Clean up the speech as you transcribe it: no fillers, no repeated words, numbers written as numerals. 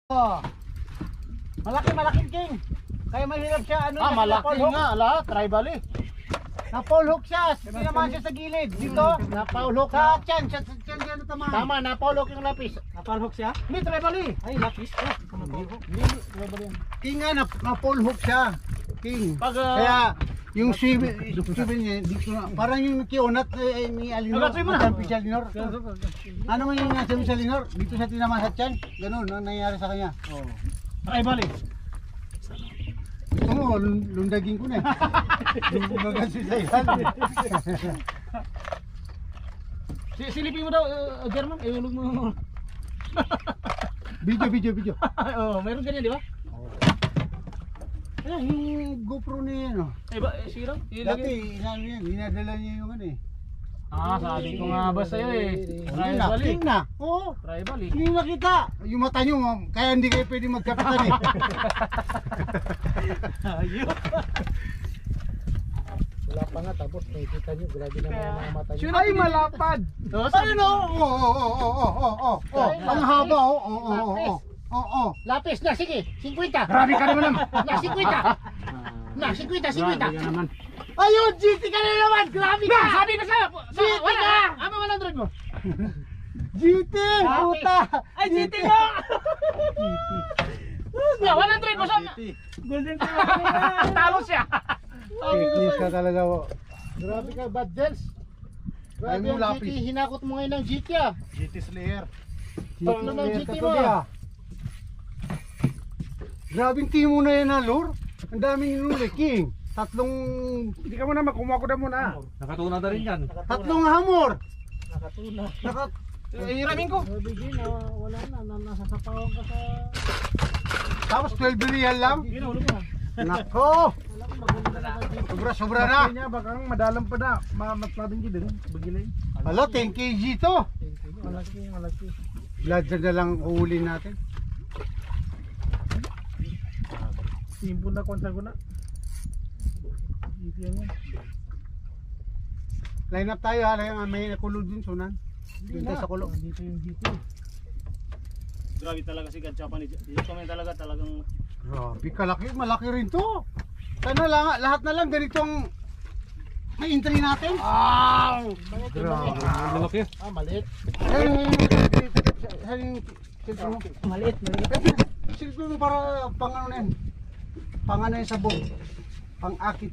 Oh. Malaking king. Kaya mahirap siya ano malaki nga ala, tribal eh. Na-pole hook siya. Sinaman siya sa gilid. Dito, Na-pole hook sa na. tiyan, sa tiyan diyan tama. Tama, na-pole hook yung lapis. Na-pole hook siya? Hindi, tribal eh. Ay, lapis. Na-pole hook. Hindi, tribal yan. King nga, na-pole hook siya. King. Pag, Kaya, yung swivel niya, dito na, parang yung kionat ni Alinor. Matampi si Alinor. Ano man yung nasabi si Alinor? Dito siya tinaman sa tiyan. Ganun, ang nangyayari sa kanya. oh. Tribal eh. Gusto mo, lundagin ko na eh. Lumagan si Zayhan. Silipin mo daw, German. Iulog mo. Video. Oh, mayroon ganyan, di ba? Ayan, yung GoPro niya yan, oh. Sira? Dati, hinadala niya yung ano eh. Sabi ko nga ba sa'yo eh. Tribal eh. King na. Oo. Tribal eh. Hindi nakita. Yung mata nyo, kaya hindi kayo pwede magkapitan eh. Wala pa nga, tapos nakikita nyo, grabe na mga mata nyo. Ay, malapad. Ayun o. Oo. Ang haba o. Oo. Lapis na, sige, 50. Grabe ka naman naman. Na, 50. Na, 50. Grabe ka naman. Ayun, GT ka na naman. Grabe ka. Sabi na sa'yo. GT Wala. ka. Ano 100 mo? GT. Puta. Ay, GT mo. Nga, 100 mo sa... Golden Talo siya. Technique ka talaga o. Grabe ka, bad gels. Ay mo Grabe ang lapis. GT, hinakot mo ngayon ng GT ah. GT Slayer. Tatlo ng GT mo. Grabing timo na yan ha, Lord. Ang daming inuli, King. Tatlong... Hindi ka muna magkumuha ko na muna. Nakatuna na rin yan. Tatlong hamor. Nakatuna. Hiramin ko. Grabe din, wala na, nasasapawan ka sa... Tapos 12 bilihan lang. Ginulog mo. Nako. Wala kang maganda na sa GT. Sobra na. Niya bakang madalam pa na. Mamatlatin ka din. Bagilay. Hala, 10 kg to. Malaki. Blood na lang uhuli natin. Simple na konsa ko na. Itiyan yan. Line up tayo ha. May nakulo dun, Sunan. Dun tayo sa kulo. Dito yung GT. Grabe talaga si Gadchapan. Dito kami talagang... Grabe, kalaki. Malaki rin to. Sana lang, lahat na lang ganitong may entry natin. Grabe. Malaki. Maliit. Maliit. Silipin mo para pang ano na yan. Pang ano yan sabog. Pang akit.